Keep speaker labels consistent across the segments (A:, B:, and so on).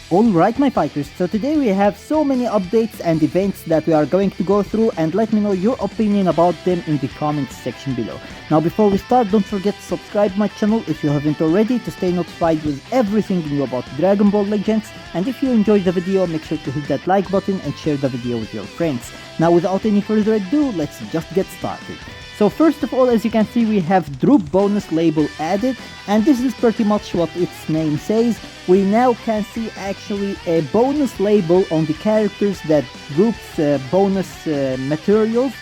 A: Alright my fighters, so today we have so many updates and events that we are going to go through, and let me know your opinion about them in the comments section below. Now before we start, don't forget to subscribe my channel if you haven't already to stay notified with everything new about Dragon Ball Legends, and if you enjoyed the video, make sure to hit that like button and share the video with your friends. Now without any further ado, let's just get started. So first of all, as you can see, we have Droop bonus Lable added, and this is pretty much what its name says. We now can see actually a bonus label on the characters that groups bonus materials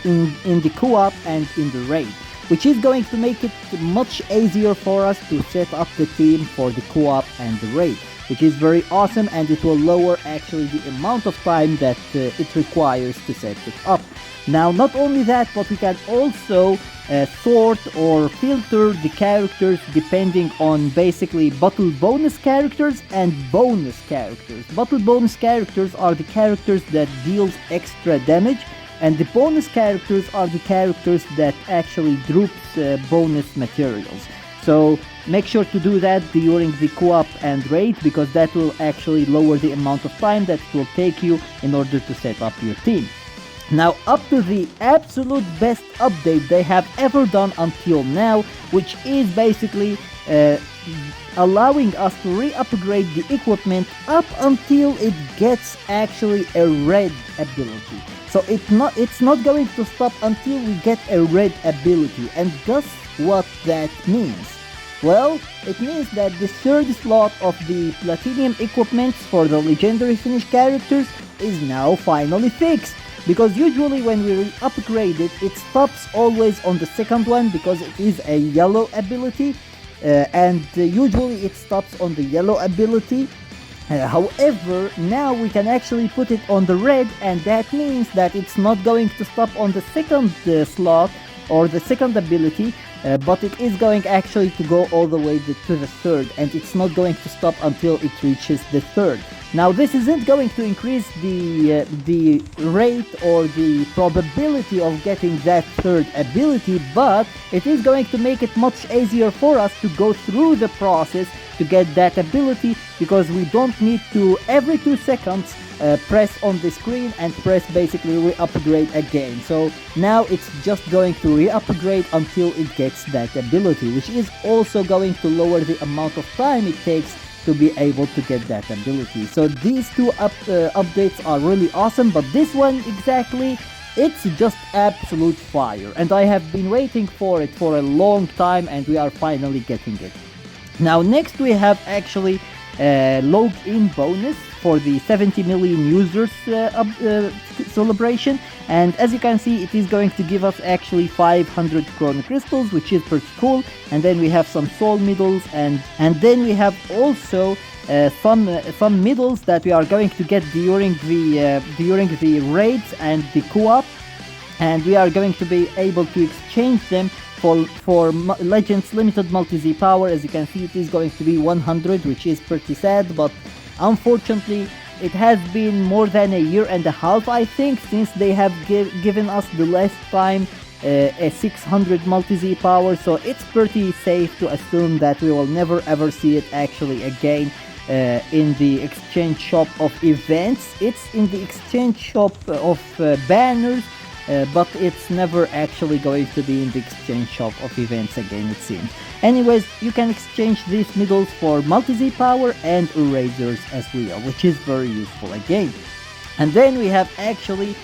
A: in the co-op and in the raid, which is going to make it much easier for us to set up the team for the co-op and the raid, which is very awesome, and it will lower actually the amount of time that it requires to set it up. Now not only that, but we can also sort or filter the characters depending on basically battle bonus characters and bonus characters. Battle bonus characters are the characters that deals extra damage, and the bonus characters are the characters that actually droops bonus materials. So make sure to do that during the co-op and raid, because that will actually lower the amount of time that it will take you in order to set up your team. Now up to the absolute best update they have ever done until now, which is basically allowing us to re-upgrade the equipment up until it gets actually a red ability. So it's not going to stop until we get a red ability. And guess what that means? Well, it means that the third slot of the platinum equipments for the legendary finish characters is now finally fixed. Because usually when we upgrade it, it stops always on the second one because it is a yellow ability, and usually it stops on the yellow ability. However, now we can actually put it on the red, and that means that it's not going to stop on the second slot or the second ability, but it is going actually to go all the way to the third, and it's not going to stop until it reaches the third. Now this isn't going to increase the rate or the probability of getting that third ability, but it is going to make it much easier for us to go through the process to get that ability, because we don't need to every 2 seconds press on the screen and press basically re-upgrade again. So now it's just going to re-upgrade until it gets that ability, which is also going to lower the amount of time it takes to be able to get that ability. So these two updates are really awesome, but this one exactly, it's just absolute fire, and I have been waiting for it for a long time, and we are finally getting it. Now next we have actually login bonus for the 70 million users celebration, and as you can see, it is going to give us actually 500 chrono crystals, which is pretty cool. And then we have some soul medals, and then we have also some medals that we are going to get during the raids and the co-op, and we are going to be able to exchange them for Legends Limited Multi-Z power. As you can see, it is going to be 100, which is pretty sad, but unfortunately it has been more than a year and a half, I think, since they have given us the last time a 600 Multi-Z power, so it's pretty safe to assume that we will never ever see it actually again in the exchange shop of events. It's in the exchange shop of banners, but it's never actually going to be in the exchange shop of events again, it seems. Anyways, you can exchange these medals for Multi-Z power and erasers as well, which is very useful again. And then we have actually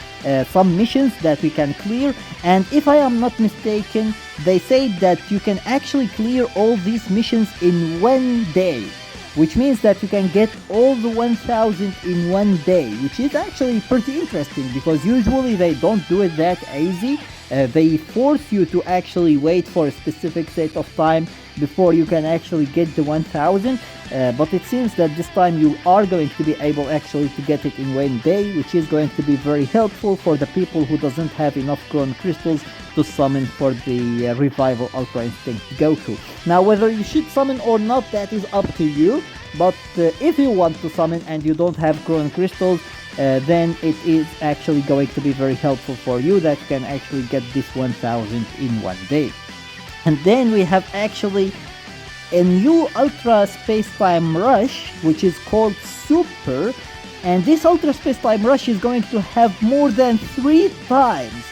A: some missions that we can clear, and if I am not mistaken, they say that you can actually clear all these missions in 1 day, which means that you can get all the 1000 in 1 day, which is actually pretty interesting, because usually they don't do it that easy. They force you to actually wait for a specific set of time before you can actually get the 1000, but it seems that this time you are going to be able actually to get it in 1 day, which is going to be very helpful for the people who doesn't have enough chrono crystals to summon for the revival Ultra Instinct Goku. Now whether you should summon or not, that is up to you, but if you want to summon and you don't have chrono crystals, then it is actually going to be very helpful for you that you can actually get this 1000 in 1 day. And then we have actually a new Ultra Space-Time Rush, which is called Super, and this Ultra Space-Time Rush is going to have more than 3 times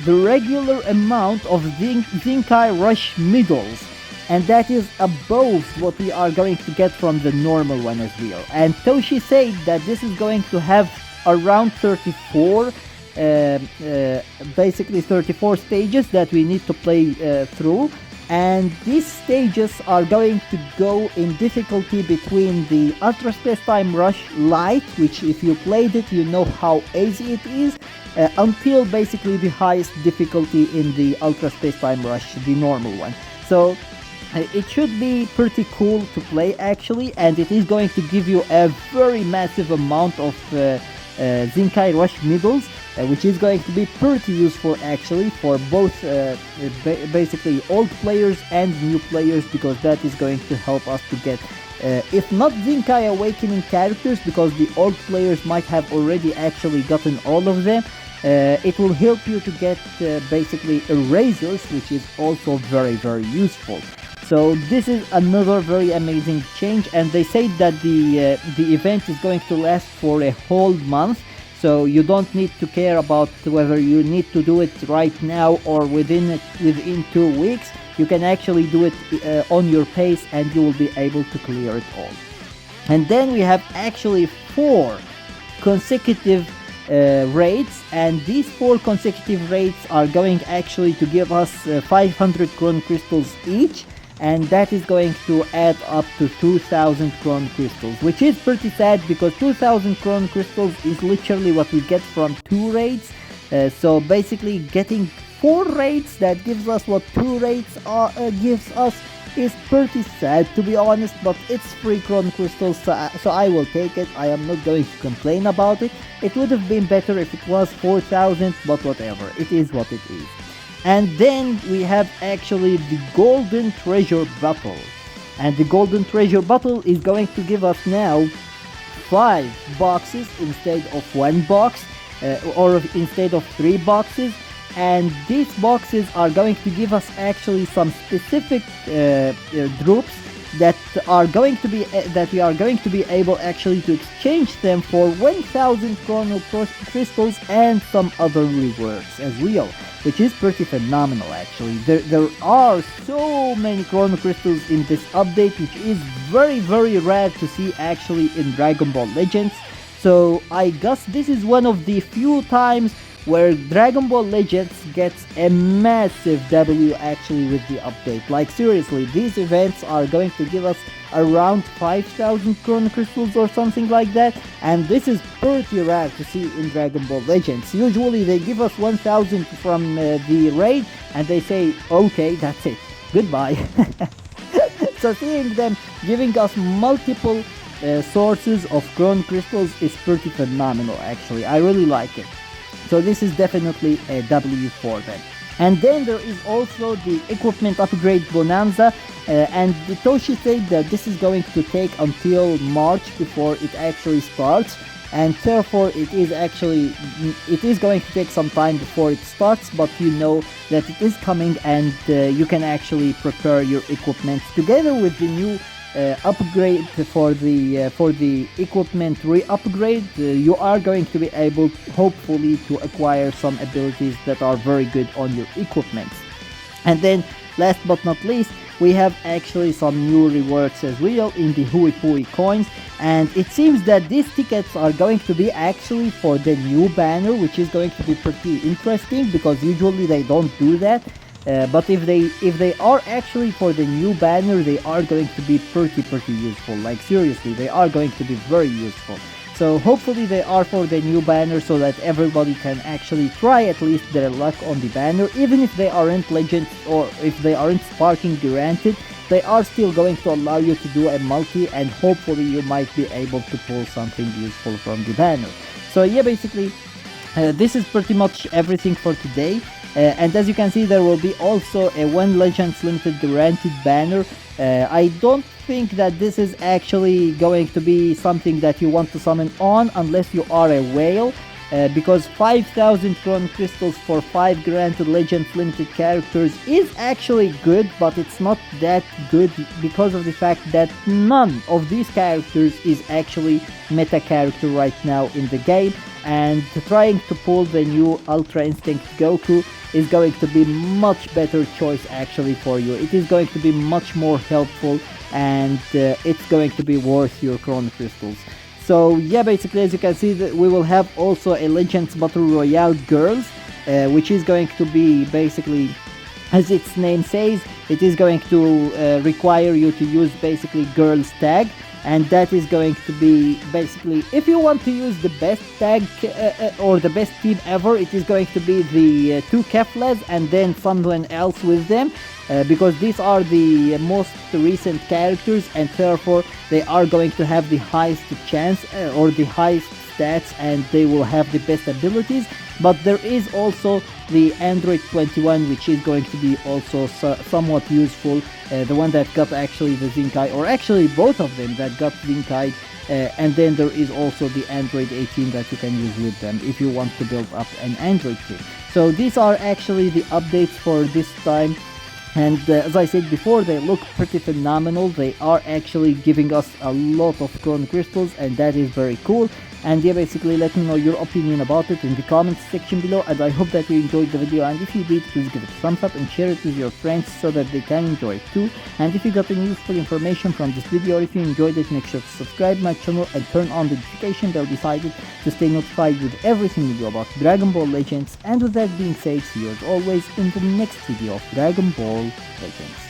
A: the regular amount of Zinkai Rush medals, and that is above what we are going to get from the normal one as well. And Toshi said that this is going to have around 34 basically 34 stages that we need to play through, and these stages are going to go in difficulty between the Ultra Space Time Rush Light, which if you played it you know how easy it is, until basically the highest difficulty in the Ultra Space Time Rush, the normal one. So it should be pretty cool to play actually, and it is going to give you a very massive amount of Zinkai Rush medals, which is going to be pretty useful actually for both basically old players and new players, because that is going to help us to get if not Zinkai Awakening characters, because the old players might have already actually gotten all of them. It will help you to get basically erasers, which is also very useful. So this is another very amazing change, and they say that the event is going to last for a whole month, so you don't need to care about whether you need to do it right now or within 2 weeks. You can actually do it on your pace, and you will be able to clear it all. And then we have actually 4 consecutive raids, and these 4 consecutive raids are going actually to give us 500 Chrono Crystals each, and that is going to add up to 2000 Chrono Crystals, which is pretty sad because 2000 Chrono Crystals is literally what we get from 2 raids. So basically getting 4 raids that gives us what 2 raids gives us is pretty sad, to be honest, but it's free Chrono Crystals, so I will take it. I am not going to complain about it. It would have been better if it was 4000, but whatever, it is what it is. And then we have actually the Golden Treasure Battle, and the Golden Treasure Battle is going to give us now 5 boxes instead of 1 box, or instead of 3 boxes, and these boxes are going to give us actually some specific groups that are going to be that we are going to be able actually to exchange them for 1000 Chrono Crystals and some other rewards as well, which is pretty phenomenal actually. There are so many Chrono Crystals in this update, which is very rare to see actually in Dragon Ball Legends. So I guess this is one of the few times where Dragon Ball Legends gets a massive W actually with the update. Like seriously, these events are going to give us around 5000 Chrono Crystals or something like that, and this is pretty rare to see in Dragon Ball Legends. Usually they give us 1000 from the raid and they say, okay, that's it, goodbye. So seeing them giving us multiple sources of Chrono Crystals is pretty phenomenal actually. I really like it. So this is definitely a W for them. And then there is also the equipment upgrade Bonanza, and Toshi said that this is going to take until March before it actually starts, and therefore it is going to take some time before it starts, but you know that it is coming, and you can actually prepare your equipment together with the new upgrade for the equipment re-upgrade. You are going to be able hopefully to acquire some abilities that are very good on your equipment. And then last but not least, we have actually some new rewards as well in the Hoi-Poi coins, and it seems that these tickets are going to be actually for the new banner, which is going to be pretty interesting because usually they don't do that. But if they are actually for the new banner, they are going to be pretty useful. Like seriously, they are going to be very useful. So hopefully they are for the new banner so that everybody can actually try at least their luck on the banner. Even if they aren't legends or if they aren't sparking granted, they are still going to allow you to do a multi, and hopefully you might be able to pull something useful from the banner. So yeah, basically this is pretty much everything for today. And as you can see, there will be also a 1 Legends Limited Guaranteed banner. I don't think that this is actually going to be something that you want to summon on unless you are a whale. because 5,000 chrono crystals for 5 granted legends limited characters is actually good, but it's not that good because of the fact that none of these characters is actually meta character right now in the game, and trying to pull the new Ultra Instinct Goku is going to be much better choice actually for you. It is going to be much more helpful, and it's going to be worth your chrono crystals. So yeah, basically as you can see that we will have also a Legends Battle Royale Girls, which is going to be basically, as its name says, it is going to require you to use basically Girls tag, and that is going to be basically, if you want to use the best tag or the best team ever, it is going to be the 2 Keflas and then someone else with them, because these are the most recent characters, and therefore they are going to have the highest chance or the highest stats, and they will have the best abilities. But there is also the Android 21, which is going to be also somewhat useful, the one that got actually the Zinkai, or actually both of them that got Zinkai, and then there is also the Android 18 that you can use with them if you want to build up an Android team. So these are actually the updates for this time. And as I said before, they look pretty phenomenal. They are actually giving us a lot of chrono crystals, and that is very cool. And yeah, basically let me know your opinion about it in the comments section below, and I hope that you enjoyed the video, and if you did, please give it a thumbs up and share it with your friends so that they can enjoy it too. And if you got any useful information from this video, or if you enjoyed it, make sure to subscribe my channel and turn on the notification bell beside it to stay notified with everything we do about Dragon Ball Legends. And with that being said, see you as always in the next video of Dragon Ball Legends.